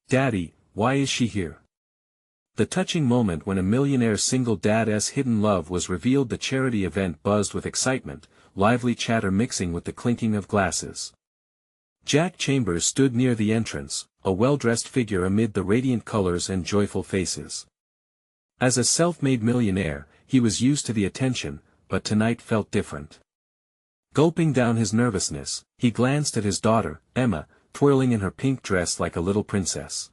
Daddy, why is she here? The touching moment when a millionaire single dad's hidden love was revealed. The charity event buzzed with excitement, lively chatter mixing with the clinking of glasses. Jack Chambers stood near the entrance, a well-dressed figure amid the radiant colors and joyful faces. As a self-made millionaire, he was used to the attention, but tonight felt different. Gulping down his nervousness, he glanced at his daughter, Emma, twirling in her pink dress like a little princess.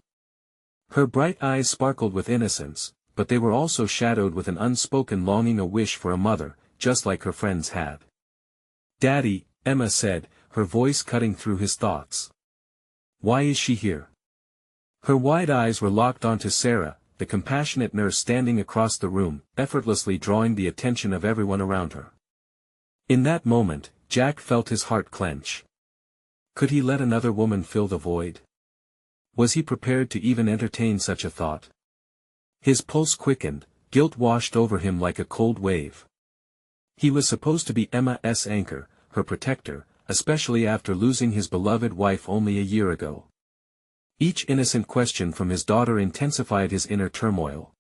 Her bright eyes sparkled with innocence, but they were also shadowed with an unspoken longing, a wish for a mother, just like her friends had. "Daddy," Emma said, her voice cutting through his thoughts. "Why is she here?" Her wide eyes were locked onto Sarah, the compassionate nurse standing across the room, effortlessly drawing the attention of everyone around her. In that moment, Jack felt his heart clench. Could he let another woman fill the void? Was he prepared to even entertain such a thought? His pulse quickened, guilt washed over him like a cold wave. He was supposed to be Emma's anchor, her protector, especially after losing his beloved wife only a year ago. Each innocent question from his daughter intensified his inner turmoil.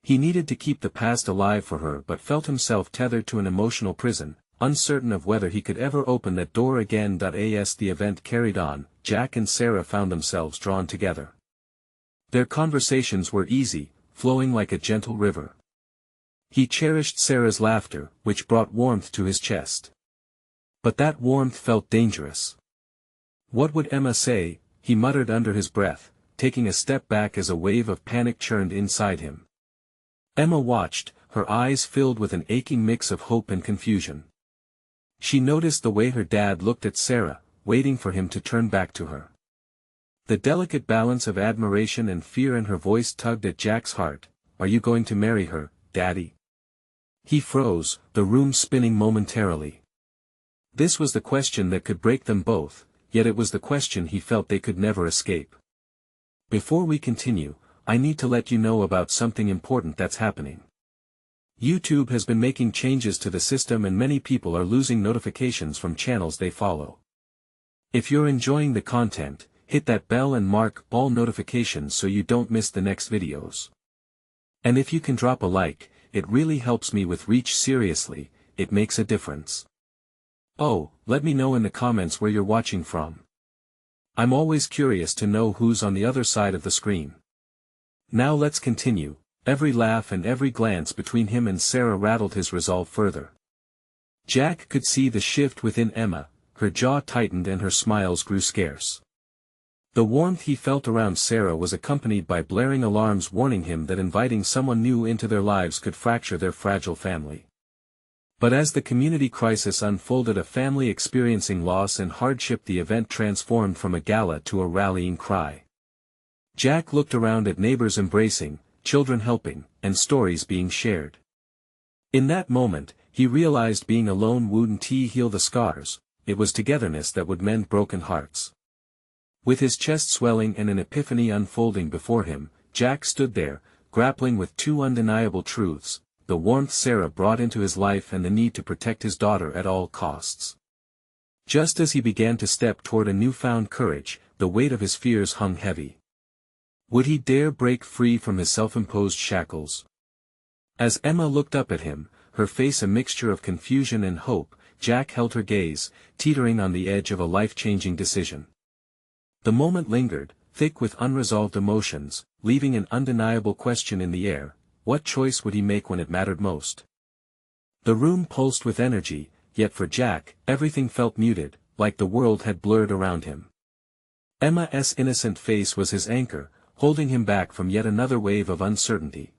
He needed to keep the past alive for her but felt himself tethered to an emotional prison, uncertain of whether he could ever open that door again. As the event carried on, Jack and Sarah found themselves drawn together. Their conversations were easy, flowing like a gentle river. He cherished Sarah's laughter, which brought warmth to his chest. But that warmth felt dangerous. What would Emma say? He muttered under his breath, taking a step back as a wave of panic churned inside him. Emma watched, her eyes filled with an aching mix of hope and confusion. She noticed the way her dad looked at Sarah, waiting for him to turn back to her. The delicate balance of admiration and fear in her voice tugged at Jack's heart. "Are you going to marry her, Daddy?" He froze, the room spinning momentarily. This was the question that could break them both, yet it was the question he felt they could never escape. Before we continue, I need to let you know about something important that's happening. YouTube has been making changes to the system and many people are losing notifications from channels they follow. If you're enjoying the content, hit that bell and mark all notifications so you don't miss the next videos. And if you can drop a like, it really helps me with reach. Seriously, it makes a difference. Oh, let me know in the comments where you're watching from. I'm always curious to know who's on the other side of the screen. Now let's continue. Every laugh and every glance between him and Sarah rattled his resolve further. Jack could see the shift within Emma, her jaw tightened and her smiles grew scarce. The warmth he felt around Sarah was accompanied by blaring alarms warning him that inviting someone new into their lives could fracture their fragile family. But as the community crisis unfolded, a family experiencing loss and hardship, the event transformed from a gala to a rallying cry. Jack looked around at neighbors embracing, children helping, and stories being shared. In that moment, he realized being alone wouldn't heal the scars, it was togetherness that would mend broken hearts. With his chest swelling and an epiphany unfolding before him, Jack stood there, grappling with two undeniable truths: the warmth Sarah brought into his life and the need to protect his daughter at all costs. Just as he began to step toward a newfound courage, the weight of his fears hung heavy. Would he dare break free from his self-imposed shackles? As Emma looked up at him, her face a mixture of confusion and hope, Jack held her gaze, teetering on the edge of a life-changing decision. The moment lingered, thick with unresolved emotions, leaving an undeniable question in the air: what choice would he make when it mattered most? The room pulsed with energy, yet for Jack, everything felt muted, like the world had blurred around him. Emma's innocent face was his anchor, holding him back from yet another wave of uncertainty.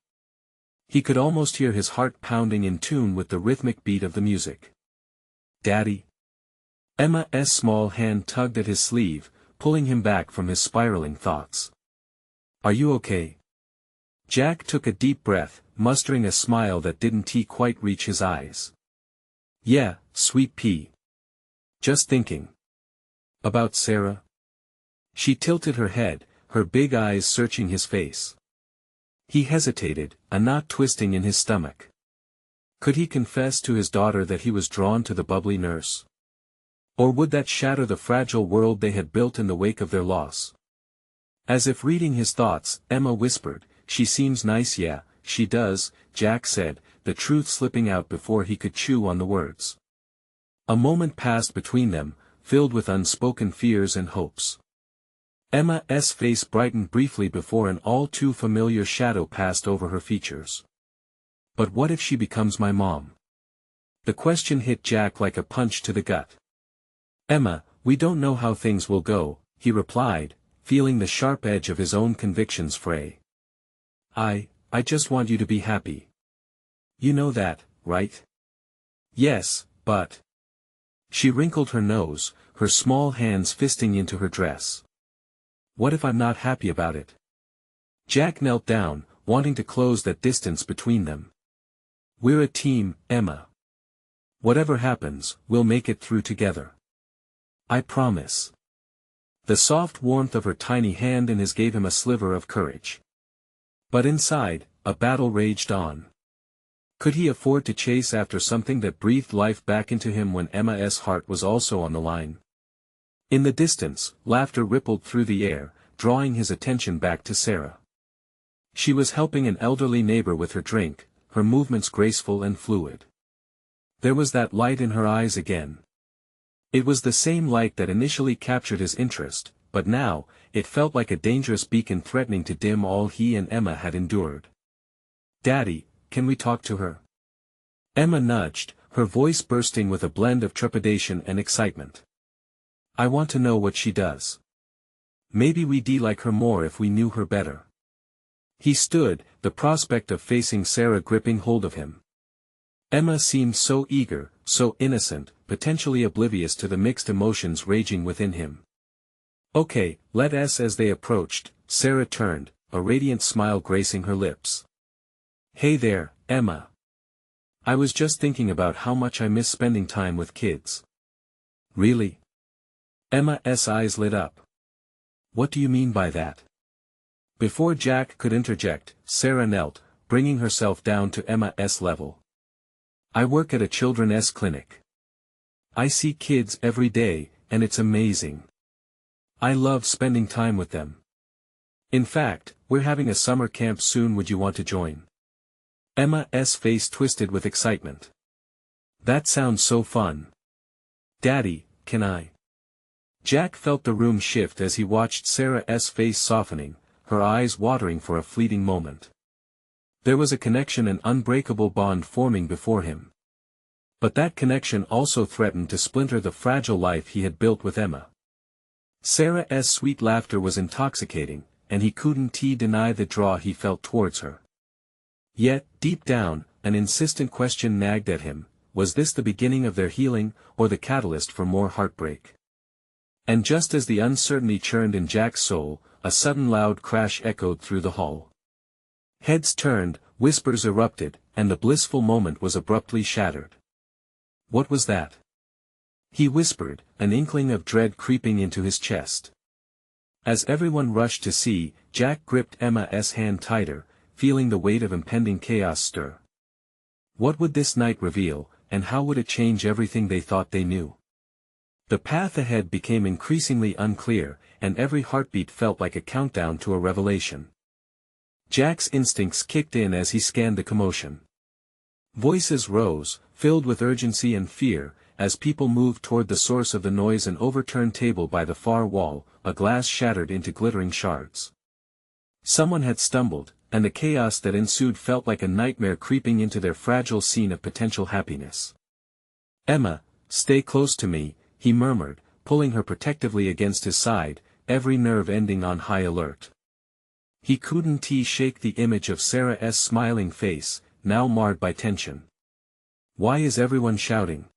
He could almost hear his heart pounding in tune with the rhythmic beat of the music. "Daddy?" Emma's small hand tugged at his sleeve, pulling him back from his spiraling thoughts. "Are you okay?" Jack took a deep breath, mustering a smile that didn't quite reach his eyes. "Yeah, sweet pea. Just thinking. About Sarah?" She tilted her head, her big eyes searching his face. He hesitated, a knot twisting in his stomach. Could he confess to his daughter that he was drawn to the bubbly nurse? Or would that shatter the fragile world they had built in the wake of their loss? As if reading his thoughts, Emma whispered, "She seems nice." "Yeah, she does," Jack said, the truth slipping out before he could chew on the words. A moment passed between them, filled with unspoken fears and hopes. Emma's face brightened briefly before an all-too-familiar shadow passed over her features. "But what if she becomes my mom?" The question hit Jack like a punch to the gut. "Emma, we don't know how things will go," he replied, feeling the sharp edge of his own convictions fray. I just want you to be happy. You know that, right?" "Yes, but—" She wrinkled her nose, her small hands fisting into her dress. "What if I'm not happy about it?" Jack knelt down, wanting to close that distance between them. "We're a team, Emma. Whatever happens, we'll make it through together. I promise." The soft warmth of her tiny hand in his gave him a sliver of courage. But inside, a battle raged on. Could he afford to chase after something that breathed life back into him when Emma's heart was also on the line? In the distance, laughter rippled through the air, drawing his attention back to Sarah. She was helping an elderly neighbor with her drink, her movements graceful and fluid. There was that light in her eyes again. It was the same light that initially captured his interest, but now, it felt like a dangerous beacon threatening to dim all he and Emma had endured. "Daddy, can we talk to her?" Emma nudged, her voice bursting with a blend of trepidation and excitement. "I want to know what she does. Maybe we'd like her more if we knew her better." He stood, the prospect of facing Sarah gripping hold of him. Emma seemed so eager, so innocent, potentially oblivious to the mixed emotions raging within him. "Okay, let us." As they approached, Sarah turned, a radiant smile gracing her lips. "Hey there, Emma. I was just thinking about how much I miss spending time with kids." "Really?" Emma's eyes lit up. "What do you mean by that?" Before Jack could interject, Sarah knelt, bringing herself down to Emma's level. "I work at a children's clinic. I see kids every day, and it's amazing. I love spending time with them. In fact, we're having a summer camp soon. Would you want to join?" Emma's face twisted with excitement. "That sounds so fun. Daddy, can I?" Jack felt the room shift as he watched Sarah's face softening, her eyes watering for a fleeting moment. There was a connection, an unbreakable bond forming before him. But that connection also threatened to splinter the fragile life he had built with Emma. Sarah's sweet laughter was intoxicating, and he couldn't deny the draw he felt towards her. Yet, deep down, an insistent question nagged at him: was this the beginning of their healing, or the catalyst for more heartbreak? And just as the uncertainty churned in Jack's soul, a sudden loud crash echoed through the hall. Heads turned, whispers erupted, and the blissful moment was abruptly shattered. What was that? He whispered, an inkling of dread creeping into his chest. As everyone rushed to see, Jack gripped Emma's hand tighter, feeling the weight of impending chaos stir. What would this night reveal, and how would it change everything they thought they knew? The path ahead became increasingly unclear, and every heartbeat felt like a countdown to a revelation. Jack's instincts kicked in as he scanned the commotion. Voices rose, filled with urgency and fear, as people moved toward the source of the noise. An overturned table by the far wall, a glass shattered into glittering shards. Someone had stumbled, and the chaos that ensued felt like a nightmare creeping into their fragile scene of potential happiness. "Emma, stay close to me," he murmured, pulling her protectively against his side, every nerve ending on high alert. He couldn't shake the image of Sarah's smiling face, now marred by tension. "Why is everyone shouting?"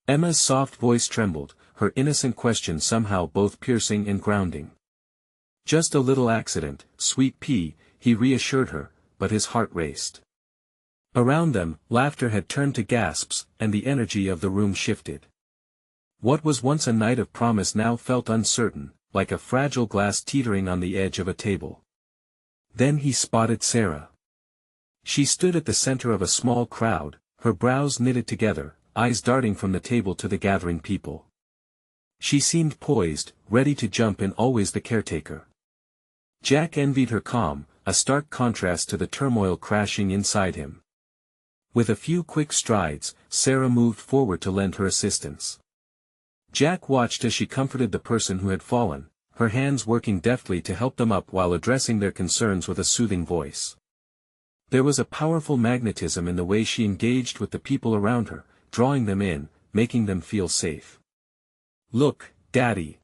Emma's soft voice trembled, her innocent question somehow both piercing and grounding. "Just a little accident, sweet pea," he reassured her, but his heart raced. Around them, laughter had turned to gasps, and the energy of the room shifted. What was once a night of promise now felt uncertain, like a fragile glass teetering on the edge of a table. Then he spotted Sarah. She stood at the center of a small crowd, her brows knitted together, eyes darting from the table to the gathering people. She seemed poised, ready to jump in, always the caretaker. Jack envied her calm, a stark contrast to the turmoil crashing inside him. With a few quick strides, Sarah moved forward to lend her assistance. Jack watched as she comforted the person who had fallen, her hands working deftly to help them up while addressing their concerns with a soothing voice. There was a powerful magnetism in the way she engaged with the people around her, drawing them in, making them feel safe. "Look, Daddy.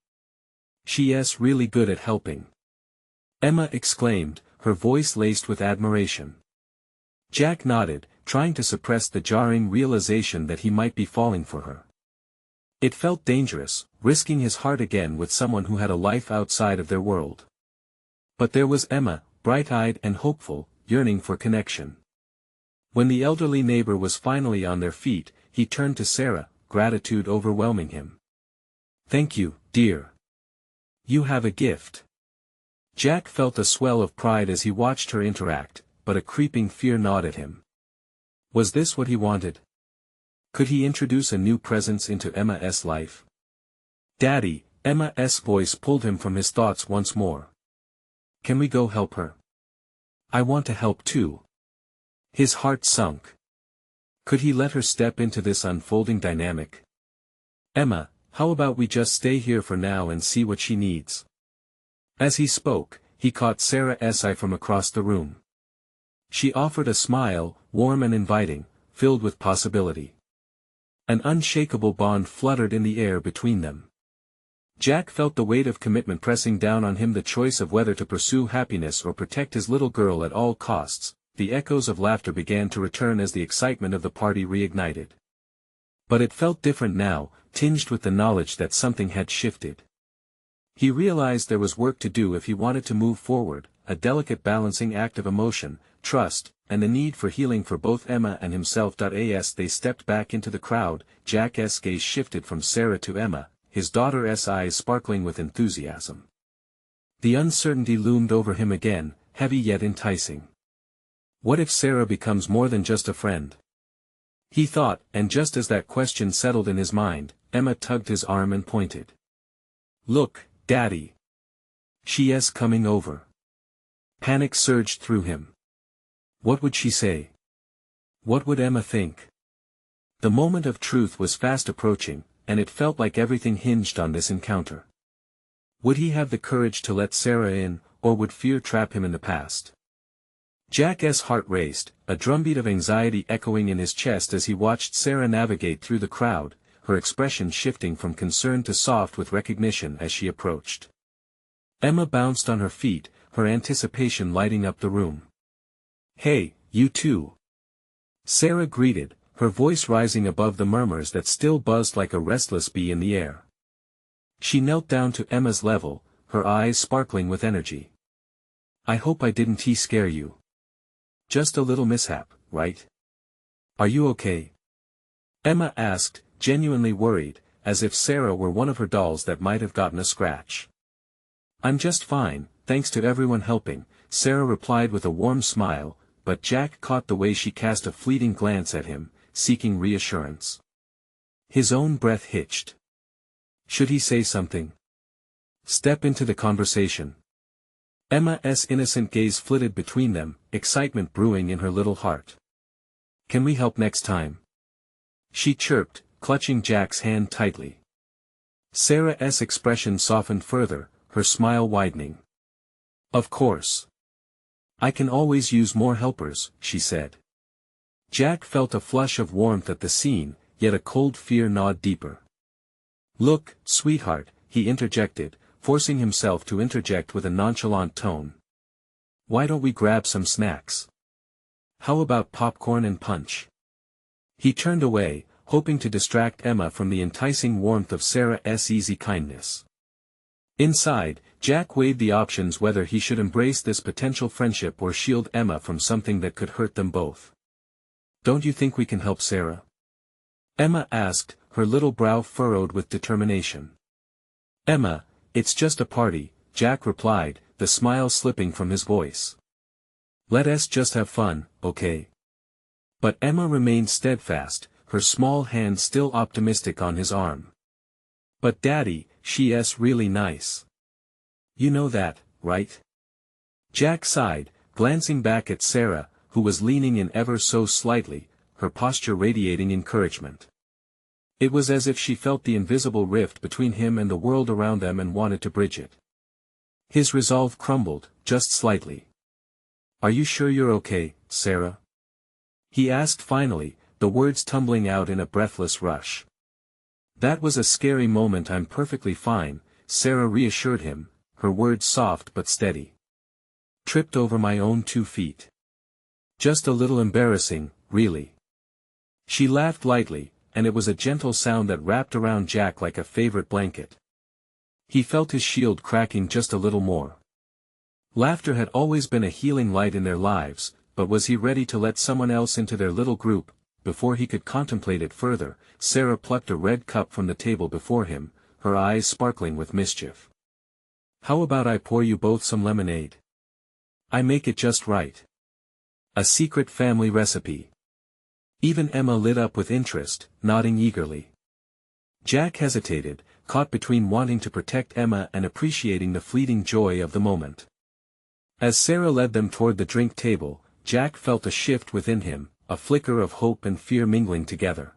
She's really good at helping," Emma exclaimed, her voice laced with admiration. Jack nodded, trying to suppress the jarring realization that he might be falling for her. It felt dangerous, risking his heart again with someone who had a life outside of their world. But there was Emma, bright-eyed and hopeful, yearning for connection. When the elderly neighbor was finally on their feet, he turned to Sarah, gratitude overwhelming him. "Thank you, dear. You have a gift." Jack felt a swell of pride as he watched her interact, but a creeping fear gnawed at him. Was this what he wanted? Could he introduce a new presence into Emma's life? "Daddy," Emma's voice pulled him from his thoughts once more. "Can we go help her? I want to help too." His heart sunk. Could he let her step into this unfolding dynamic? "Emma, how about we just stay here for now and see what she needs?" As he spoke, he caught Sarah's eye from across the room. She offered a smile, warm and inviting, filled with possibility. An unshakable bond fluttered in the air between them. Jack felt the weight of commitment pressing down on him, the choice of whether to pursue happiness or protect his little girl at all costs. The echoes of laughter began to return as the excitement of the party reignited. But it felt different now, tinged with the knowledge that something had shifted. He realized there was work to do if he wanted to move forward, a delicate balancing act of emotion, trust, and the need for healing for both Emma and himself. As they stepped back into the crowd, Jack's gaze shifted from Sarah to Emma, his daughter's eyes sparkling with enthusiasm. The uncertainty loomed over him again, heavy yet enticing. What if Sarah becomes more than just a friend? He thought, and just as that question settled in his mind, Emma tugged his arm and pointed. "Look, Daddy. She's coming over." Panic surged through him. What would she say? What would Emma think? The moment of truth was fast approaching, and it felt like everything hinged on this encounter. Would he have the courage to let Sarah in, or would fear trap him in the past? Jack's heart raced, a drumbeat of anxiety echoing in his chest as he watched Sarah navigate through the crowd, her expression shifting from concern to soft with recognition as she approached. Emma bounced on her feet, her anticipation lighting up the room. "Hey, you two." Sarah greeted, her voice rising above the murmurs that still buzzed like a restless bee in the air. She knelt down to Emma's level, her eyes sparkling with energy. "I hope I didn't scare you. Just a little mishap, right? Are you okay?" Emma asked, genuinely worried, as if Sarah were one of her dolls that might have gotten a scratch. "I'm just fine, thanks to everyone helping," Sarah replied with a warm smile, but Jack caught the way she cast a fleeting glance at him, seeking reassurance. His own breath hitched. Should he say something? Step into the conversation? Emma's innocent gaze flitted between them, excitement brewing in her little heart. "Can we help next time?" she chirped, clutching Jack's hand tightly. Sarah's expression softened further, her smile widening. "Of course. I can always use more helpers," she said. Jack felt a flush of warmth at the scene, yet a cold fear gnawed deeper. "Look, sweetheart," he interjected, forcing himself to interject with a nonchalant tone. "Why don't we grab some snacks? How about popcorn and punch?" He turned away, hoping to distract Emma from the enticing warmth of Sarah's easy kindness. Inside, Jack weighed the options whether he should embrace this potential friendship or shield Emma from something that could hurt them both. "Don't you think we can help Sarah?" Emma asked, her little brow furrowed with determination. "Emma, it's just a party," Jack replied, the smile slipping from his voice. "Let us just have fun, okay?" But Emma remained steadfast, her small hand still optimistic on his arm. "But Daddy, she's really nice. You know that, right?" Jack sighed, glancing back at Sarah, who was leaning in ever so slightly, her posture radiating encouragement. It was as if she felt the invisible rift between him and the world around them and wanted to bridge it. His resolve crumbled, just slightly. "Are you sure you're okay, Sarah?" he asked finally, the words tumbling out in a breathless rush. "That was a scary moment. I'm perfectly fine," Sarah reassured him, her words soft but steady. "Tripped over my own 2 feet. Just a little embarrassing, really." She laughed lightly, and it was a gentle sound that wrapped around Jack like a favorite blanket. He felt his shield cracking just a little more. Laughter had always been a healing light in their lives, but was he ready to let someone else into their little group? Before he could contemplate it further, Sarah plucked a red cup from the table before him, her eyes sparkling with mischief. "How about I pour you both some lemonade? I make it just right. A secret family recipe." Even Emma lit up with interest, nodding eagerly. Jack hesitated, caught between wanting to protect Emma and appreciating the fleeting joy of the moment. As Sarah led them toward the drink table, Jack felt a shift within him, a flicker of hope and fear mingling together.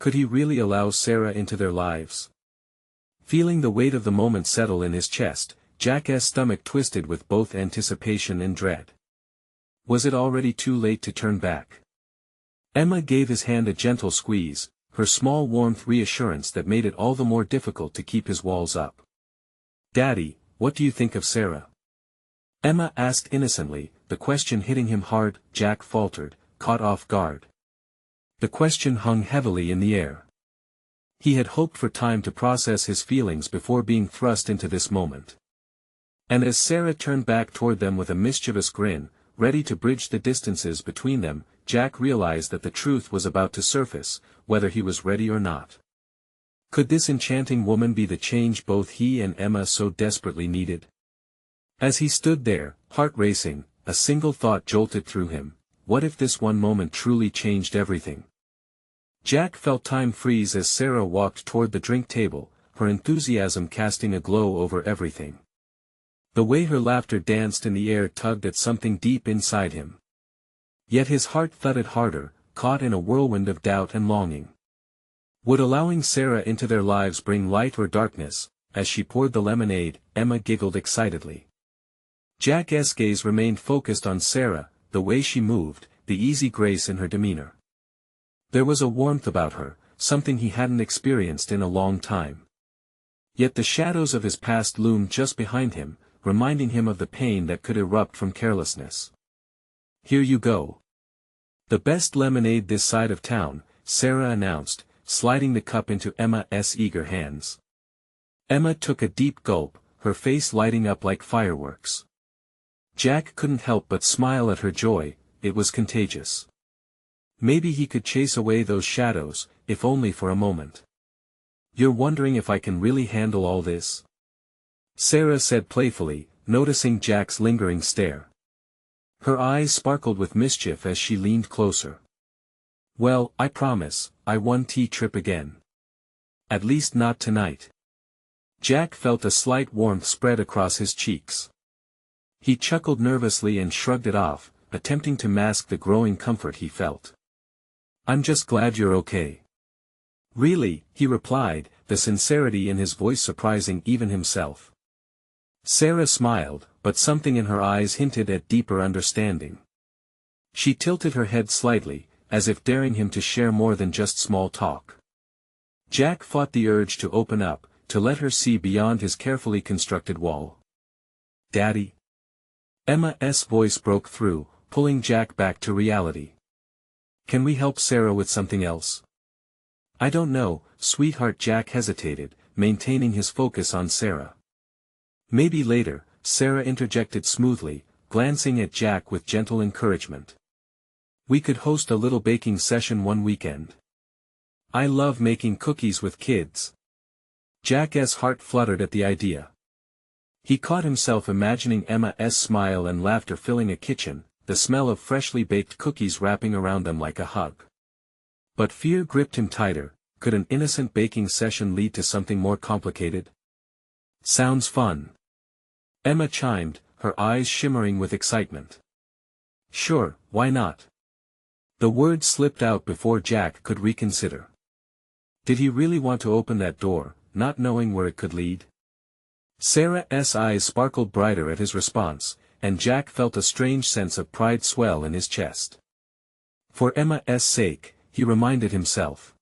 Could he really allow Sarah into their lives? Feeling the weight of the moment settle in his chest, Jack's stomach twisted with both anticipation and dread. Was it already too late to turn back? Emma gave his hand a gentle squeeze, her small warmth reassurance that made it all the more difficult to keep his walls up. "Daddy, what do you think of Sarah?" Emma asked innocently, the question hitting him hard. Jack faltered, caught off guard. The question hung heavily in the air. He had hoped for time to process his feelings before being thrust into this moment. And as Sarah turned back toward them with a mischievous grin, ready to bridge the distances between them, Jack realized that the truth was about to surface, whether he was ready or not. Could this enchanting woman be the change both he and Emma so desperately needed? As he stood there, heart racing, a single thought jolted through him: what if this one moment truly changed everything? Jack felt time freeze as Sarah walked toward the drink table, her enthusiasm casting a glow over everything. The way her laughter danced in the air tugged at something deep inside him. Yet his heart thudded harder, caught in a whirlwind of doubt and longing. Would allowing Sarah into their lives bring light or darkness? As she poured the lemonade, Emma giggled excitedly. Jack's gaze remained focused on Sarah, the way she moved, the easy grace in her demeanor. There was a warmth about her, something he hadn't experienced in a long time. Yet the shadows of his past loomed just behind him, reminding him of the pain that could erupt from carelessness. "Here you go. The best lemonade this side of town," Sarah announced, sliding the cup into Emma's eager hands. Emma took a deep gulp, her face lighting up like fireworks. Jack couldn't help but smile at her joy, it was contagious. Maybe he could chase away those shadows, if only for a moment. "You're wondering if I can really handle all this?" Sarah said playfully, noticing Jack's lingering stare. Her eyes sparkled with mischief as she leaned closer. "Well, I promise, I won't trip again. At least not tonight." Jack felt a slight warmth spread across his cheeks. He chuckled nervously and shrugged it off, attempting to mask the growing comfort he felt. "I'm just glad you're okay." "Really," he replied, the sincerity in his voice surprising even himself. Sarah smiled, but something in her eyes hinted at deeper understanding. She tilted her head slightly, as if daring him to share more than just small talk. Jack fought the urge to open up, to let her see beyond his carefully constructed wall. "Daddy?" Emma's voice broke through, pulling Jack back to reality. "Can we help Sarah with something else?" "I don't know, sweetheart." Jack hesitated, maintaining his focus on Sarah. "Maybe later," Sarah interjected smoothly, glancing at Jack with gentle encouragement. "We could host a little baking session one weekend. I love making cookies with kids." Jack's heart fluttered at the idea. He caught himself imagining Emma's smile and laughter filling a kitchen, the smell of freshly baked cookies wrapping around them like a hug. But fear gripped him tighter. Could an innocent baking session lead to something more complicated? "Sounds fun." Emma chimed, her eyes shimmering with excitement. Sure, why not? The word slipped out before Jack could reconsider. Did he really want to open that door, not knowing where it could lead? Sarah's eyes sparkled brighter at his response, and Jack felt a strange sense of pride swell in his chest. For Emma's sake, he reminded himself.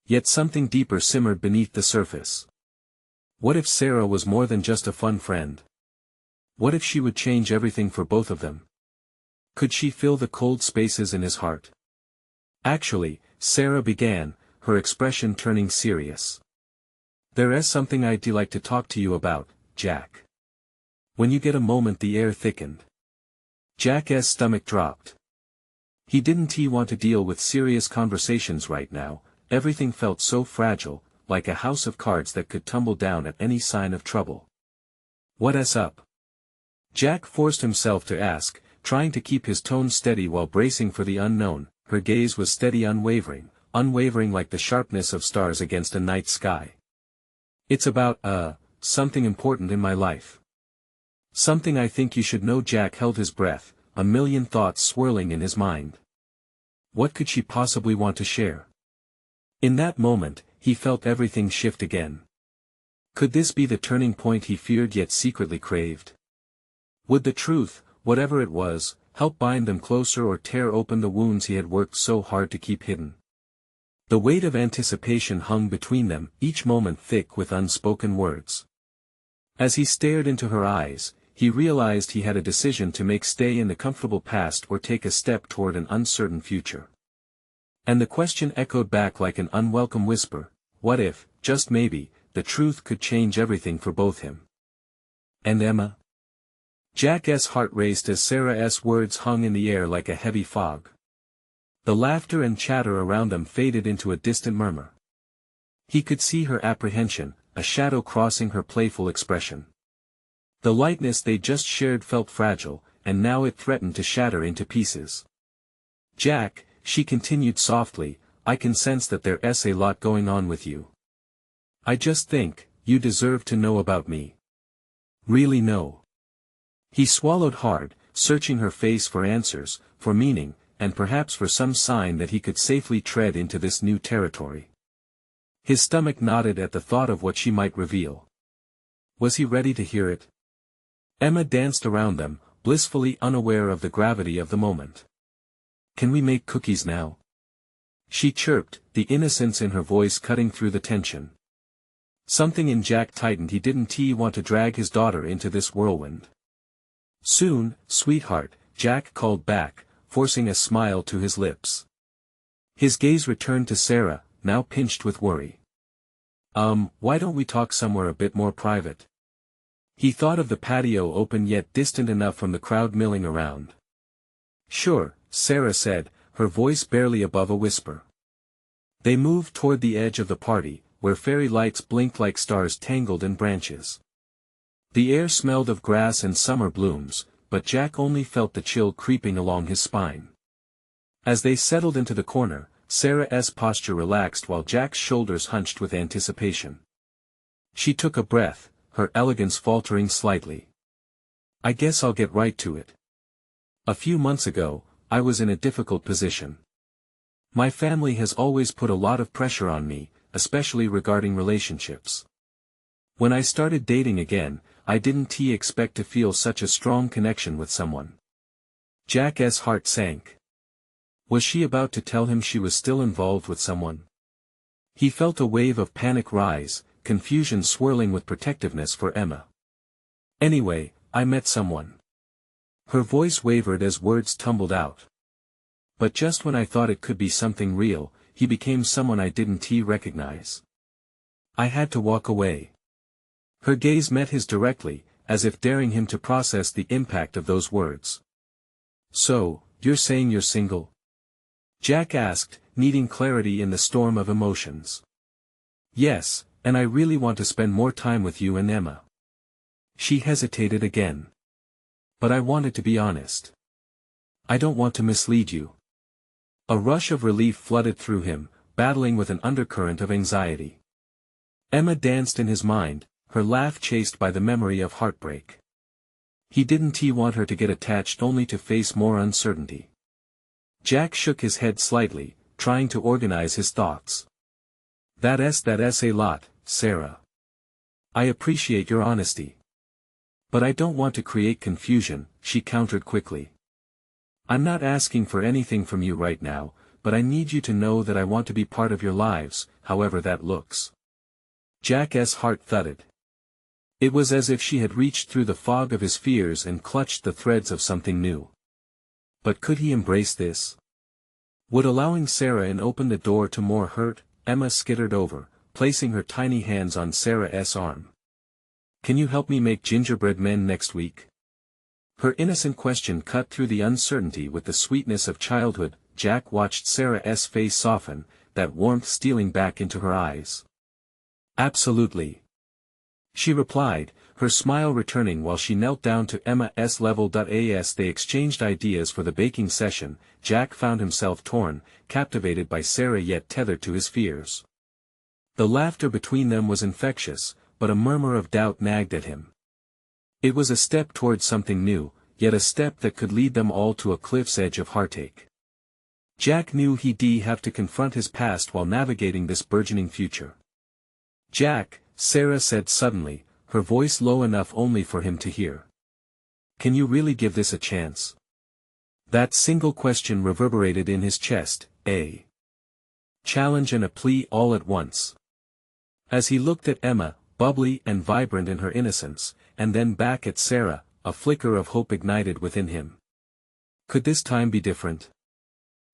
Yet something deeper simmered beneath the surface. What if Sarah was more than just a fun friend? What if she would change everything for both of them? Could she fill the cold spaces in his heart? Actually, Sarah began, her expression turning serious. There is something I'd like to talk to you about, Jack. When you get a moment. The air thickened. Jack's stomach dropped. He didn't want to deal with serious conversations right now. Everything felt so fragile, like a house of cards that could tumble down at any sign of trouble. What's up? Jack forced himself to ask, trying to keep his tone steady while bracing for the unknown. Her gaze was steady, unwavering like the sharpness of stars against a night sky. It's about, something important in my life. Something I think you should know. Jack held his breath, a million thoughts swirling in his mind. What could she possibly want to share? In that moment, he felt everything shift again. Could this be the turning point he feared yet secretly craved? Would the truth, whatever it was, help bind them closer or tear open the wounds he had worked so hard to keep hidden? The weight of anticipation hung between them, each moment thick with unspoken words. As he stared into her eyes, he realized he had a decision to make: stay in the comfortable past or take a step toward an uncertain future. And the question echoed back like an unwelcome whisper: what if, just maybe, the truth could change everything for both him and Emma? Jack's heart raced as Sarah's words hung in the air like a heavy fog. The laughter and chatter around them faded into a distant murmur. He could see her apprehension, a shadow crossing her playful expression. The lightness they just shared felt fragile, and now it threatened to shatter into pieces. Jack, she continued softly, I can sense that there's a lot going on with you. I just think, you deserve to know about me. Really know. He swallowed hard, searching her face for answers, for meaning, and perhaps for some sign that he could safely tread into this new territory. His stomach knotted at the thought of what she might reveal. Was he ready to hear it? Emma danced around them, blissfully unaware of the gravity of the moment. Can we make cookies now? She chirped, the innocence in her voice cutting through the tension. Something in Jack tightened. He didn't want to drag his daughter into this whirlwind. Soon, sweetheart, Jack called back, forcing a smile to his lips. His gaze returned to Sarah, now pinched with worry. Why don't we talk somewhere a bit more private? He thought of the patio, open yet distant enough from the crowd milling around. Sure, Sarah said, her voice barely above a whisper. They moved toward the edge of the party, where fairy lights blinked like stars tangled in branches. The air smelled of grass and summer blooms, but Jack only felt the chill creeping along his spine. As they settled into the corner, Sarah's posture relaxed while Jack's shoulders hunched with anticipation. She took a breath, her elegance faltering slightly. I guess I'll get right to it. A few months ago, I was in a difficult position. My family has always put a lot of pressure on me, especially regarding relationships. When I started dating again, I didn't expect to feel such a strong connection with someone. Jack's heart sank. Was she about to tell him she was still involved with someone? He felt a wave of panic rise, confusion swirling with protectiveness for Emma. Anyway, I met someone. Her voice wavered as words tumbled out. But just when I thought it could be something real, he became someone I didn't recognize. I had to walk away. Her gaze met his directly, as if daring him to process the impact of those words. So, you're saying you're single? Jack asked, needing clarity in the storm of emotions. Yes, and I really want to spend more time with you and Emma. She hesitated again. But I wanted to be honest. I don't want to mislead you. A rush of relief flooded through him, battling with an undercurrent of anxiety. Emma danced in his mind, her laugh chased by the memory of heartbreak. He didn't want her to get attached only to face more uncertainty. Jack shook his head slightly, trying to organize his thoughts. That's a lot, Sarah. I appreciate your honesty. But I don't want to create confusion, she countered quickly. I'm not asking for anything from you right now, but I need you to know that I want to be part of your lives, however that looks. Jack's heart thudded. It was as if she had reached through the fog of his fears and clutched the threads of something new. But could he embrace this? Would allowing Sarah in open the door to more hurt? Emma skittered over, placing her tiny hands on Sarah's arm. Can you help me make gingerbread men next week? Her innocent question cut through the uncertainty with the sweetness of childhood. Jack watched Sarah's face soften, that warmth stealing back into her eyes. Absolutely. She replied, her smile returning while she knelt down to Emma's level. As they exchanged ideas for the baking session, Jack found himself torn, captivated by Sarah yet tethered to his fears. The laughter between them was infectious, but a murmur of doubt nagged at him. It was a step towards something new, yet a step that could lead them all to a cliff's edge of heartache. Jack knew he'd have to confront his past while navigating this burgeoning future. Jack, Sarah said suddenly, her voice low enough only for him to hear. Can you really give this a chance? That single question reverberated in his chest, a challenge and a plea all at once. As he looked at Emma, bubbly and vibrant in her innocence, and then back at Sarah, a flicker of hope ignited within him. Could this time be different?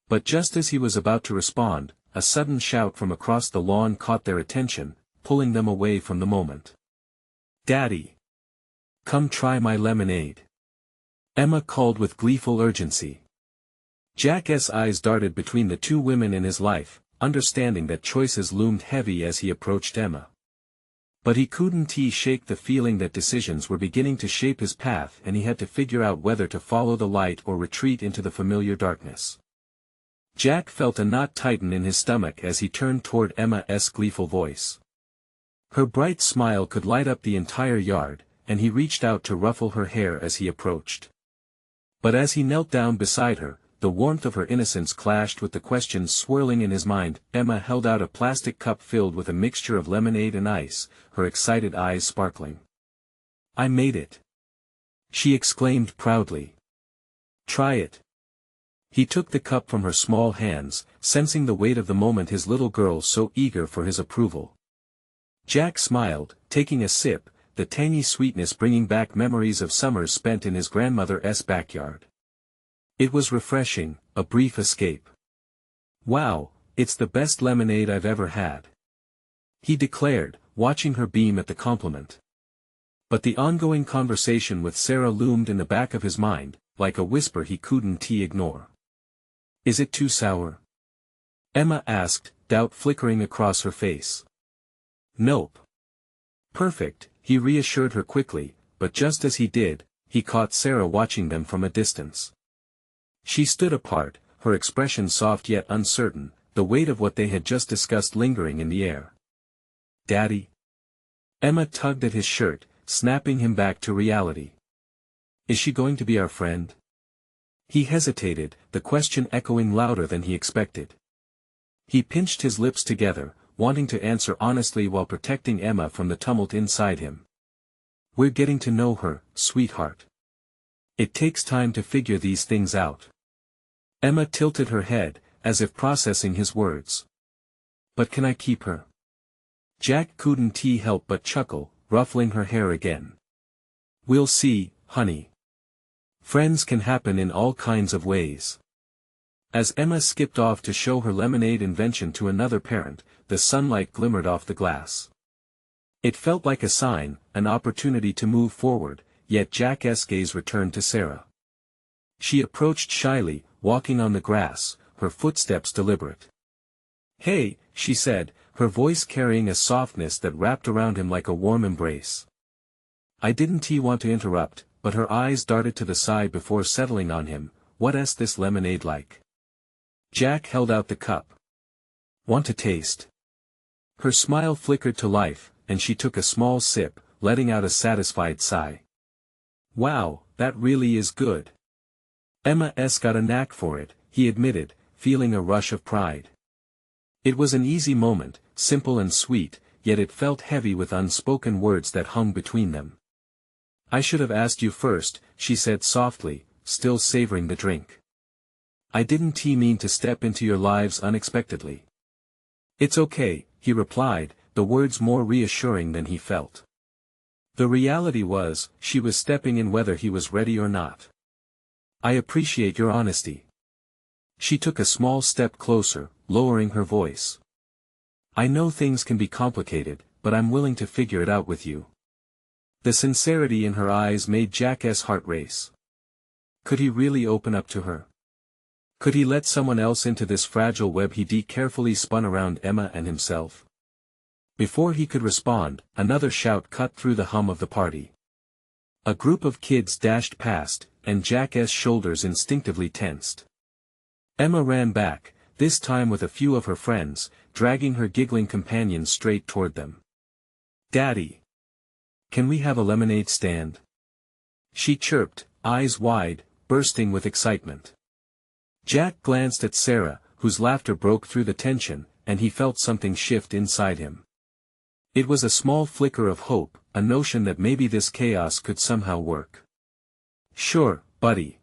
But just as he was about to respond, a sudden shout from across the lawn caught their attention, pulling them away from the moment. Daddy! Come try my lemonade! Emma called with gleeful urgency. Jack's eyes darted between the two women in his life, understanding that choices loomed heavy as he approached Emma. But he couldn't shake the feeling that decisions were beginning to shape his path and he had to figure out whether to follow the light or retreat into the familiar darkness. Jack felt a knot tighten in his stomach as he turned toward Emma's gleeful voice. Her bright smile could light up the entire yard, and he reached out to ruffle her hair as he approached. But as he knelt down beside her, the warmth of her innocence clashed with the questions swirling in his mind. Emma held out a plastic cup filled with a mixture of lemonade and ice, her excited eyes sparkling. I made it! She exclaimed proudly. Try it. He took the cup from her small hands, sensing the weight of the moment, his little girl so eager for his approval. Jack smiled, taking a sip, the tangy sweetness bringing back memories of summers spent in his grandmother's backyard. It was refreshing, a brief escape. Wow, it's the best lemonade I've ever had, he declared, watching her beam at the compliment. But the ongoing conversation with Sarah loomed in the back of his mind, like a whisper he couldn't ignore. Is it too sour? Emma asked, doubt flickering across her face. Nope. Perfect, he reassured her quickly, but just as he did, he caught Sarah watching them from a distance. She stood apart, her expression soft yet uncertain, the weight of what they had just discussed lingering in the air. Daddy? Emma tugged at his shirt, snapping him back to reality. Is she going to be our friend? He hesitated, the question echoing louder than he expected. He pinched his lips together, wanting to answer honestly while protecting Emma from the tumult inside him. We're getting to know her, sweetheart. It takes time to figure these things out. Emma tilted her head, as if processing his words. But can I keep her? Jack couldn't help but chuckle, ruffling her hair again. We'll see, honey. Friends can happen in all kinds of ways. As Emma skipped off to show her lemonade invention to another parent, the sunlight glimmered off the glass. It felt like a sign, an opportunity to move forward, yet Jack's gaze returned to Sarah. She approached shyly, walking on the grass, her footsteps deliberate. Hey, she said, her voice carrying a softness that wrapped around him like a warm embrace. I didn't want to interrupt, but her eyes darted to the side before settling on him. What's this lemonade like? Jack held out the cup. Want to taste? Her smile flickered to life, and she took a small sip, letting out a satisfied sigh. Wow, that really is good. Emma's got a knack for it, he admitted, feeling a rush of pride. It was an easy moment, simple and sweet, yet it felt heavy with unspoken words that hung between them. I should have asked you first, she said softly, still savoring the drink. I didn't mean to step into your lives unexpectedly. It's okay, he replied, the words more reassuring than he felt. The reality was, she was stepping in whether he was ready or not. I appreciate your honesty. She took a small step closer, lowering her voice. I know things can be complicated, but I'm willing to figure it out with you. The sincerity in her eyes made Jack's heart race. Could he really open up to her? Could he let someone else into this fragile web he carefully spun around Emma and himself? Before he could respond, another shout cut through the hum of the party. A group of kids dashed past, and Jack's shoulders instinctively tensed. Emma ran back, this time with a few of her friends, dragging her giggling companions straight toward them. Daddy! Can we have a lemonade stand? She chirped, eyes wide, bursting with excitement. Jack glanced at Sarah, whose laughter broke through the tension, and he felt something shift inside him. It was a small flicker of hope, a notion that maybe this chaos could somehow work. Sure, buddy.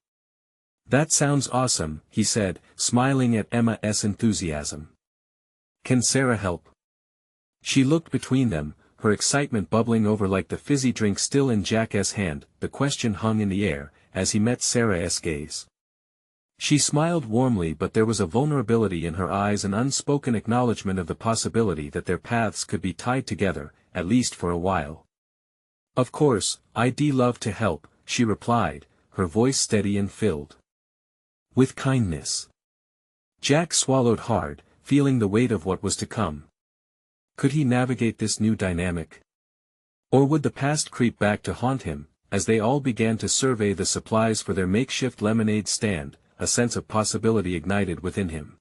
That sounds awesome, he said, smiling at Emma's enthusiasm. Can Sarah help? She looked between them, her excitement bubbling over like the fizzy drink still in Jack's hand. The question hung in the air, as he met Sarah's gaze. She smiled warmly, but there was a vulnerability in her eyes, an unspoken acknowledgement of the possibility that their paths could be tied together, at least for a while. Of course, I'd love to help, she replied, her voice steady and filled with kindness. Jack swallowed hard, feeling the weight of what was to come. Could he navigate this new dynamic? Or would the past creep back to haunt him? As they all began to survey the supplies for their makeshift lemonade stand, a sense of possibility ignited within him.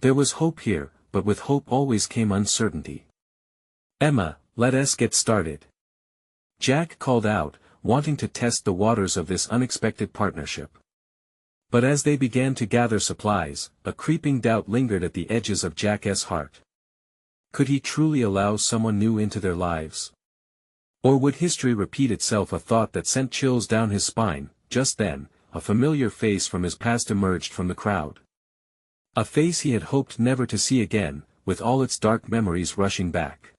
There was hope here, but with hope always came uncertainty. Emma, let us get started. Jack called out, wanting to test the waters of this unexpected partnership. But as they began to gather supplies, a creeping doubt lingered at the edges of Jack's heart. Could he truly allow someone new into their lives? Or would history repeat itself? A thought that sent chills down his spine. Just then, a familiar face from his past emerged from the crowd. A face he had hoped never to see again, with all its dark memories rushing back.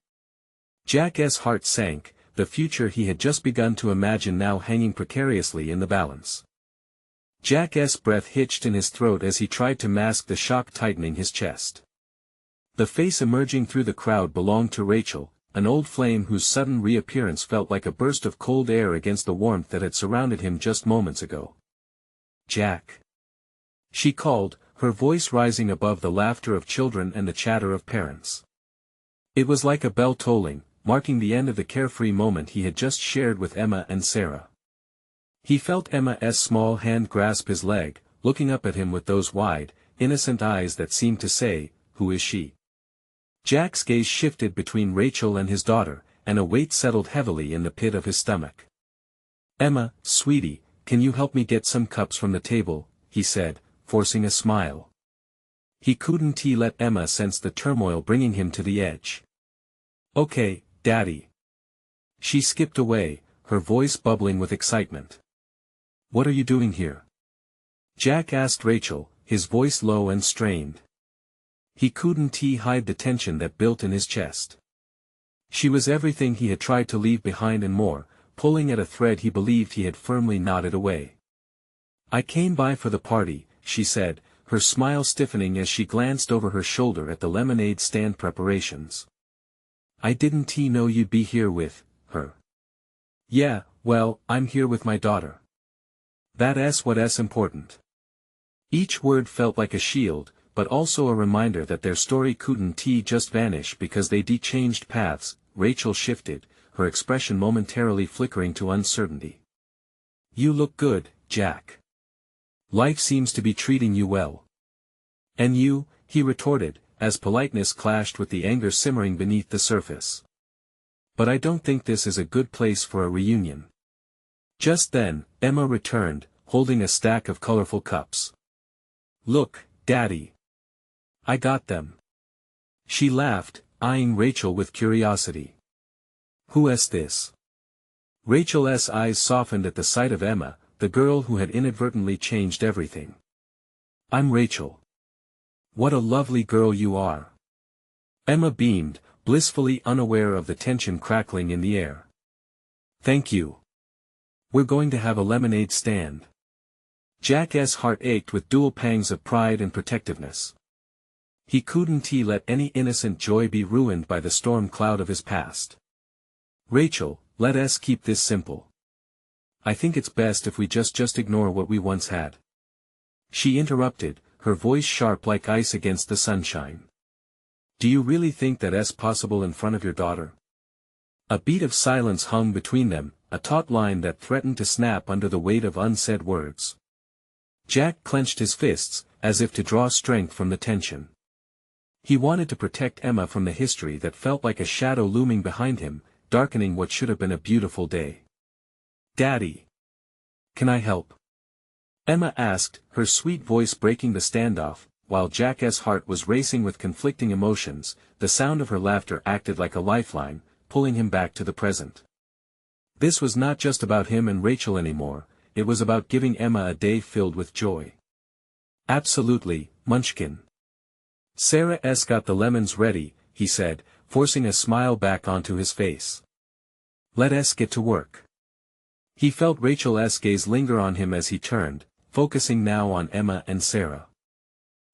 Jack's heart sank, the future he had just begun to imagine now hanging precariously in the balance. Jack's breath hitched in his throat as he tried to mask the shock tightening his chest. The face emerging through the crowd belonged to Rachel, an old flame whose sudden reappearance felt like a burst of cold air against the warmth that had surrounded him just moments ago. Jack! She called, her voice rising above the laughter of children and the chatter of parents. It was like a bell tolling, marking the end of the carefree moment he had just shared with Emma and Sarah. He felt Emma's small hand grasp his leg, looking up at him with those wide, innocent eyes that seemed to say, "Who is she?" Jack's gaze shifted between Rachel and his daughter, and a weight settled heavily in the pit of his stomach. "Emma, sweetie, can you help me get some cups from the table?" he said, forcing a smile. He couldn't let Emma sense the turmoil bringing him to the edge. "Okay, Daddy." She skipped away, her voice bubbling with excitement. "What are you doing here?" Jack asked Rachel, his voice low and strained. He couldn't hide the tension that built in his chest. She was everything he had tried to leave behind and more, pulling at a thread he believed he had firmly knotted away. "I came by for the party," she said, her smile stiffening as she glanced over her shoulder at the lemonade stand preparations. "I didn't know you'd be here with her." "Yeah, well, I'm here with my daughter. That's what's important." Each word felt like a shield, but also a reminder that their story couldn't just vanish because they changed paths. Rachel shifted, her expression momentarily flickering to uncertainty. "You look good, Jack. Life seems to be treating you well." "And you," he retorted, as politeness clashed with the anger simmering beneath the surface. "But I don't think this is a good place for a reunion." Just then, Emma returned, holding a stack of colorful cups. "Look, Daddy. I got them." She laughed, eyeing Rachel with curiosity. "Who's this?" Rachel's eyes softened at the sight of Emma, the girl who had inadvertently changed everything. "I'm Rachel." "What a lovely girl you are." Emma beamed, blissfully unaware of the tension crackling in the air. "Thank you. We're going to have a lemonade stand." Jack's heart ached with dual pangs of pride and protectiveness. He couldn't let any innocent joy be ruined by the storm cloud of his past. "Rachel, let us keep this simple. I think it's best if we just ignore what we once had." She interrupted, her voice sharp like ice against the sunshine. "Do you really think that's possible in front of your daughter?" A beat of silence hung between them, a taut line that threatened to snap under the weight of unsaid words. Jack clenched his fists, as if to draw strength from the tension. He wanted to protect Emma from the history that felt like a shadow looming behind him, darkening what should have been a beautiful day. "Daddy. Can I help?" Emma asked, her sweet voice breaking the standoff, while Jack's heart was racing with conflicting emotions. The sound of her laughter acted like a lifeline, pulling him back to the present. This was not just about him and Rachel anymore, it was about giving Emma a day filled with joy. "Absolutely, Munchkin." "Sarah's got the lemons ready," he said, forcing a smile back onto his face. "Let us get to work." He felt Rachel's gaze linger on him as he turned, focusing now on Emma and Sarah.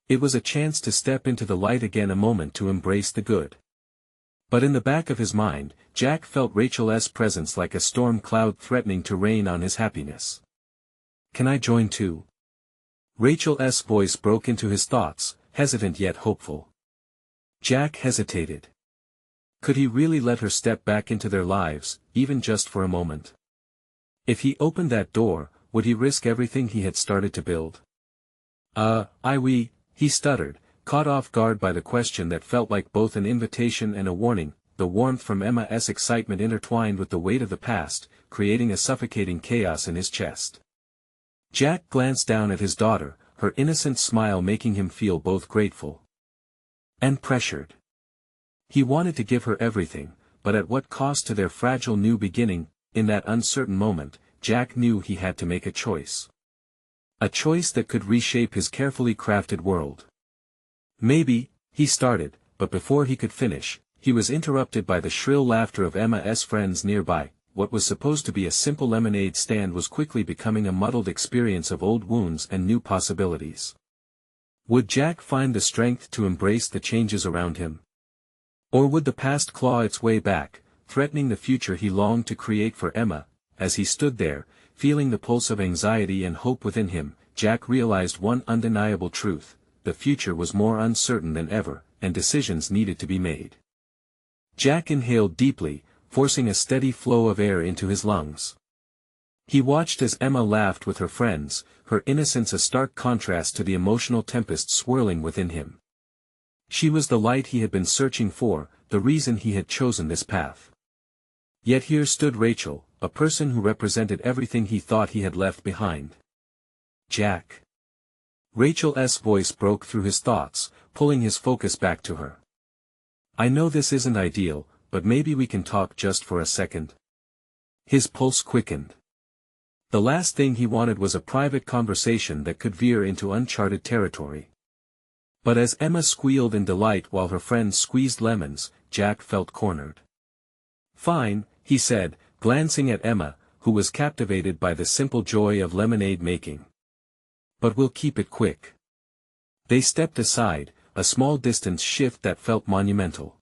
It was a chance to step into the light again, a moment to embrace the good. But in the back of his mind, Jack felt Rachel's presence like a storm cloud threatening to rain on his happiness. "Can I join too?" Rachel's voice broke into his thoughts, hesitant yet hopeful. Jack hesitated. Could he really let her step back into their lives, even just for a moment? If he opened that door, would he risk everything he had started to build? He stuttered, caught off guard by the question that felt like both an invitation and a warning. The warmth from Emma's excitement intertwined with the weight of the past, creating a suffocating chaos in his chest. Jack glanced down at his daughter, her innocent smile making him feel both grateful and pressured. He wanted to give her everything, but at what cost to their fragile new beginning? In that uncertain moment, Jack knew he had to make a choice. A choice that could reshape his carefully crafted world. "Maybe," he started, but before he could finish, he was interrupted by the shrill laughter of Emma's friends nearby. What was supposed to be a simple lemonade stand was quickly becoming a muddled experience of old wounds and new possibilities. Would Jack find the strength to embrace the changes around him? Or would the past claw its way back, threatening the future he longed to create for Emma? As he stood there, feeling the pulse of anxiety and hope within him, Jack realized one undeniable truth: the future was more uncertain than ever, and decisions needed to be made. Jack inhaled deeply, forcing a steady flow of air into his lungs. He watched as Emma laughed with her friends, her innocence a stark contrast to the emotional tempest swirling within him. She was the light he had been searching for, the reason he had chosen this path. Yet here stood Rachel, a person who represented everything he thought he had left behind. "Jack." Rachel's voice broke through his thoughts, pulling his focus back to her. "I know this isn't ideal, but maybe we can talk just for a second." His pulse quickened. The last thing he wanted was a private conversation that could veer into uncharted territory. But as Emma squealed in delight while her friends squeezed lemons, Jack felt cornered. "Fine," he said, glancing at Emma, who was captivated by the simple joy of lemonade making. "But we'll keep it quick." They stepped aside, a small distance shift that felt monumental.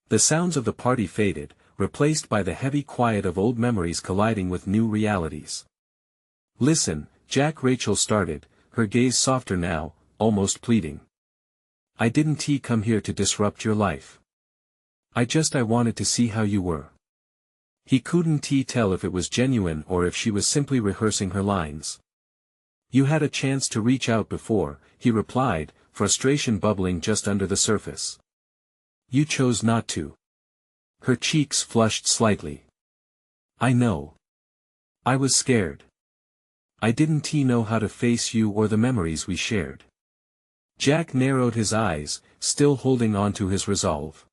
The sounds of the party faded, replaced by the heavy quiet of old memories colliding with new realities. "Listen," Rachel started, her gaze softer now, almost pleading. "I didn't come here to disrupt your life. I wanted to see how you were." He couldn't tell if it was genuine or if she was simply rehearsing her lines. "You had a chance to reach out before," he replied, frustration bubbling just under the surface. "You chose not to." Her cheeks flushed slightly. "I know. I was scared." I didn't know how to face you or the memories we shared. Jack narrowed his eyes, still holding on to his resolve.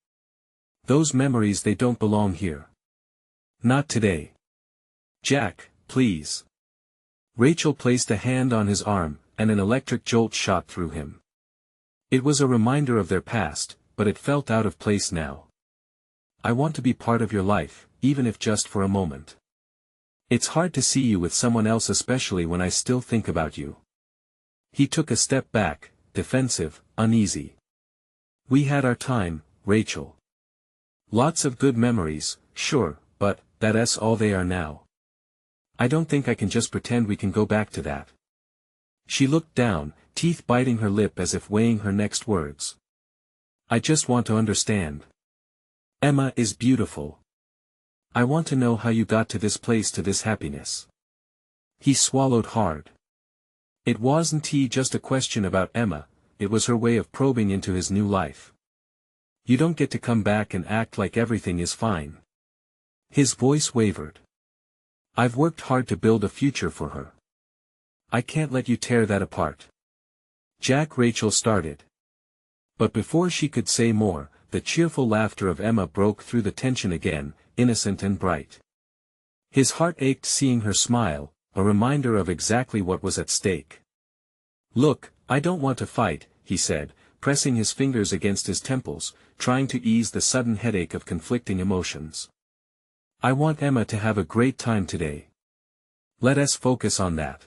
Those memories, they don't belong here. Not today. Jack, please. Rachel placed a hand on his arm, and an electric jolt shot through him. It was a reminder of their past, but it felt out of place now. I want to be part of your life, even if just for a moment. It's hard to see you with someone else, especially when I still think about you. He took a step back, defensive, uneasy. We had our time, Rachel. Lots of good memories, sure, but that's all they are now. I don't think I can just pretend we can go back to that. She looked down, teeth biting her lip as if weighing her next words. I just want to understand. Emma is beautiful. I want to know how you got to this place, to this happiness. He swallowed hard. It wasn't just a question about Emma, it was her way of probing into his new life. You don't get to come back and act like everything is fine. His voice wavered. I've worked hard to build a future for her. I can't let you tear that apart. Jack, Rachel started. But before she could say more, the cheerful laughter of Emma broke through the tension again, innocent and bright. His heart ached seeing her smile, a reminder of exactly what was at stake. Look, I don't want to fight, he said, pressing his fingers against his temples, trying to ease the sudden headache of conflicting emotions. I want Emma to have a great time today. Let us focus on that.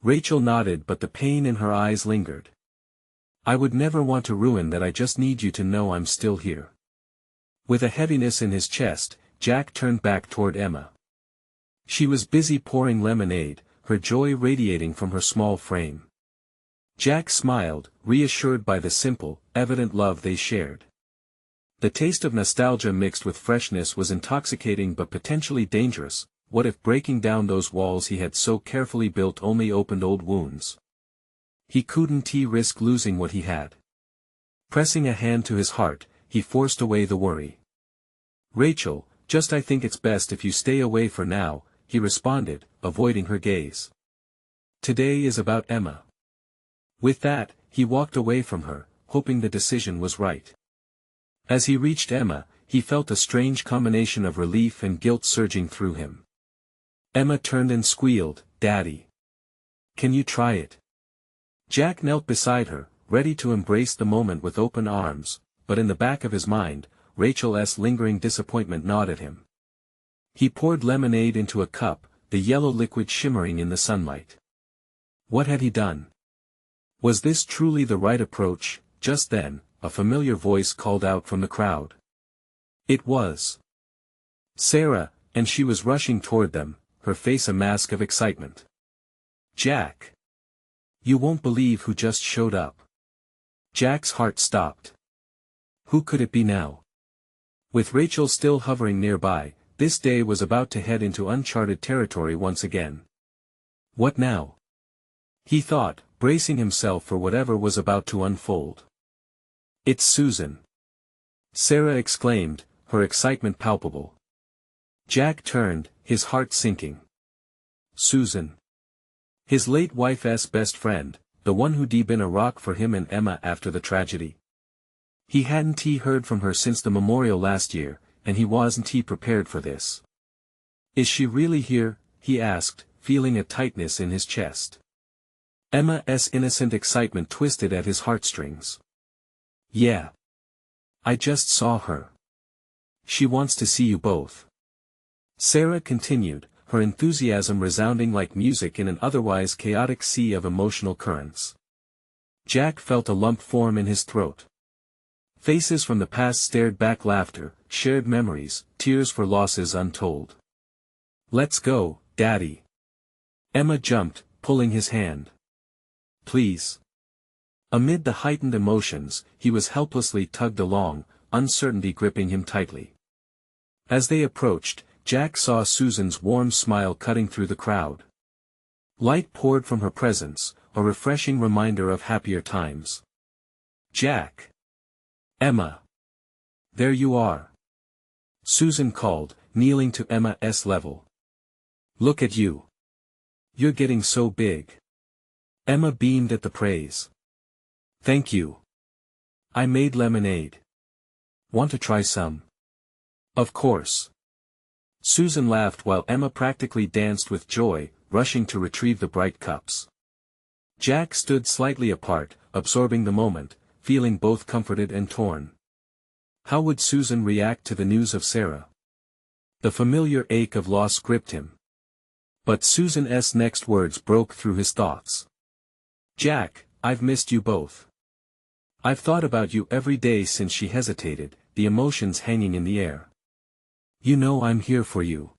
Rachel nodded, but the pain in her eyes lingered. I would never want to ruin that. I just need you to know I'm still here. With a heaviness in his chest, Jack turned back toward Emma. She was busy pouring lemonade, her joy radiating from her small frame. Jack smiled, reassured by the simple, evident love they shared. The taste of nostalgia mixed with freshness was intoxicating but potentially dangerous. What if breaking down those walls he had so carefully built only opened old wounds? He couldn't risk losing what he had. Pressing a hand to his heart, he forced away the worry. Rachel, I think it's best if you stay away for now, he responded, avoiding her gaze. Today is about Emma. With that, he walked away from her, hoping the decision was right. As he reached Emma, he felt a strange combination of relief and guilt surging through him. Emma turned and squealed, Daddy. Can you try it? Jack knelt beside her, ready to embrace the moment with open arms, but in the back of his mind, Rachel's lingering disappointment gnawed at him. He poured lemonade into a cup, the yellow liquid shimmering in the sunlight. What had he done? Was this truly the right approach? Just then, a familiar voice called out from the crowd. It was Sarah, and she was rushing toward them, her face a mask of excitement. Jack! You won't believe who just showed up. Jack's heart stopped. Who could it be now? With Rachel still hovering nearby, this day was about to head into uncharted territory once again. What now? He thought, bracing himself for whatever was about to unfold. It's Susan! Sarah exclaimed, her excitement palpable. Jack turned, his heart sinking. Susan. His late wife's best friend, the one who'd been a rock for him and Emma after the tragedy. He hadn't heard from her since the memorial last year, and he wasn't prepared for this. Is she really here? He asked, feeling a tightness in his chest. Emma's innocent excitement twisted at his heartstrings. Yeah. I just saw her. She wants to see you both. Sarah continued, her enthusiasm resounding like music in an otherwise chaotic sea of emotional currents. Jack felt a lump form in his throat. Faces from the past stared back, laughter, shared memories, tears for losses untold. Let's go, Daddy. Emma jumped, pulling his hand. Please. Amid the heightened emotions, he was helplessly tugged along, uncertainty gripping him tightly. As they approached, Jack saw Susan's warm smile cutting through the crowd. Light poured from her presence, a refreshing reminder of happier times. Jack. Emma. There you are. Susan called, kneeling to Emma's level. Look at you. You're getting so big. Emma beamed at the praise. Thank you. I made lemonade. Want to try some? Of course. Susan laughed while Emma practically danced with joy, rushing to retrieve the bright cups. Jack stood slightly apart, absorbing the moment, feeling both comforted and torn. How would Susan react to the news of Sarah? The familiar ache of loss gripped him. But Susan's next words broke through his thoughts. Jack, I've missed you both. I've thought about you every day since. She hesitated, the emotions hanging in the air. You know I'm here for you.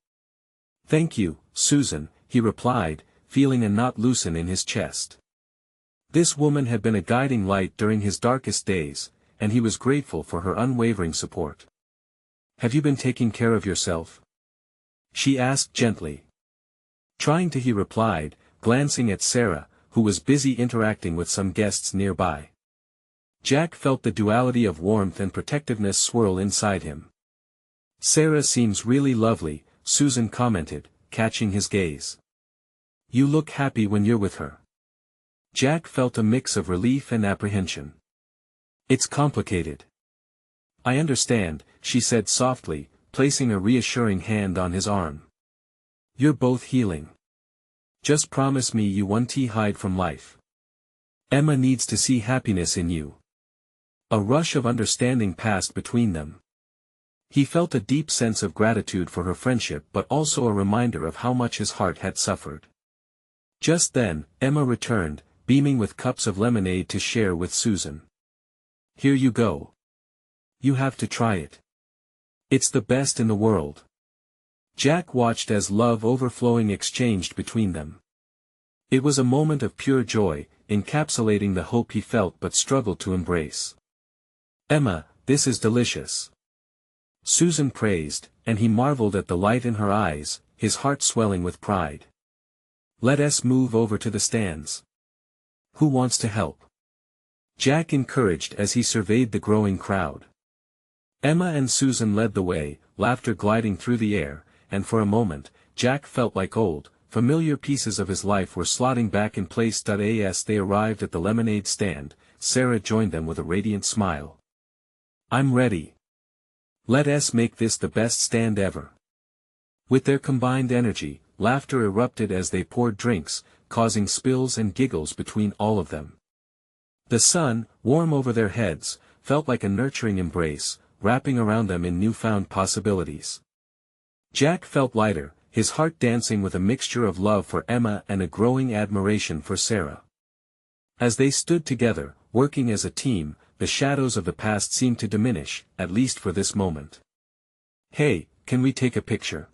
Thank you, Susan, he replied, feeling a knot loosen in his chest. This woman had been a guiding light during his darkest days, and he was grateful for her unwavering support. Have you been taking care of yourself? She asked gently. Trying to, he replied, glancing at Sarah, who was busy interacting with some guests nearby. Jack felt the duality of warmth and protectiveness swirl inside him. Sarah seems really lovely, Susan commented, catching his gaze. You look happy when you're with her. Jack felt a mix of relief and apprehension. It's complicated. I understand, she said softly, placing a reassuring hand on his arm. You're both healing. Just promise me you won't hide from life. Emma needs to see happiness in you. A rush of understanding passed between them. He felt a deep sense of gratitude for her friendship but also a reminder of how much his heart had suffered. Just then, Emma returned, beaming with cups of lemonade to share with Susan. Here you go. You have to try it. It's the best in the world. Jack watched as love overflowing exchanged between them. It was a moment of pure joy, encapsulating the hope he felt but struggled to embrace. Emma, this is delicious. Susan praised, and he marveled at the light in her eyes, his heart swelling with pride. Let us move over to the stands. Who wants to help? Jack encouraged as he surveyed the growing crowd. Emma and Susan led the way, laughter gliding through the air, and for a moment, Jack felt like old, familiar pieces of his life were slotting back in place. As they arrived at the lemonade stand, Sarah joined them with a radiant smile. I'm ready. Let us make this the best stand ever. With their combined energy, laughter erupted as they poured drinks, causing spills and giggles between all of them. The sun, warm over their heads, felt like a nurturing embrace, wrapping around them in newfound possibilities. Jack felt lighter, his heart dancing with a mixture of love for Emma and a growing admiration for Sarah. As they stood together, working as a team, the shadows of the past seemed to diminish, at least for this moment. Hey, can we take a picture?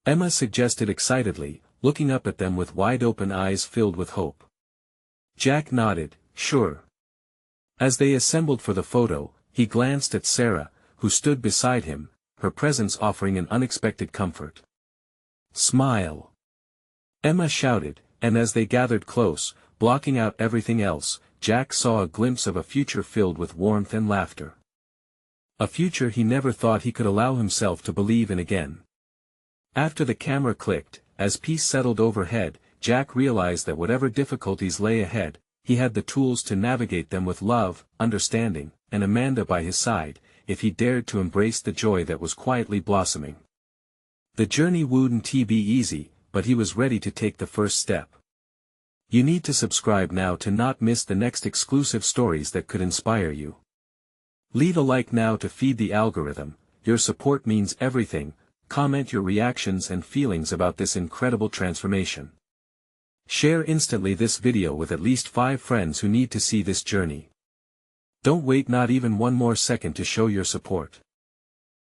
Emma suggested excitedly, looking up at them with wide-open eyes filled with hope. Jack nodded, sure. As they assembled for the photo, he glanced at Sarah, who stood beside him, her presence offering an unexpected comfort. Smile! Emma shouted, and as they gathered close, blocking out everything else, Jack saw a glimpse of a future filled with warmth and laughter. A future he never thought he could allow himself to believe in again. After the camera clicked, as peace settled overhead, Jack realized that whatever difficulties lay ahead, he had the tools to navigate them with love, understanding, and Amanda by his side, if he dared to embrace the joy that was quietly blossoming. The journey wouldn't be easy, but he was ready to take the first step. You need to subscribe now to not miss the next exclusive stories that could inspire you. Leave a like now to feed the algorithm. Your support means everything. Comment your reactions and feelings about this incredible transformation. Share instantly this video with at least 5 friends who need to see this journey. Don't wait not even one more second to show your support.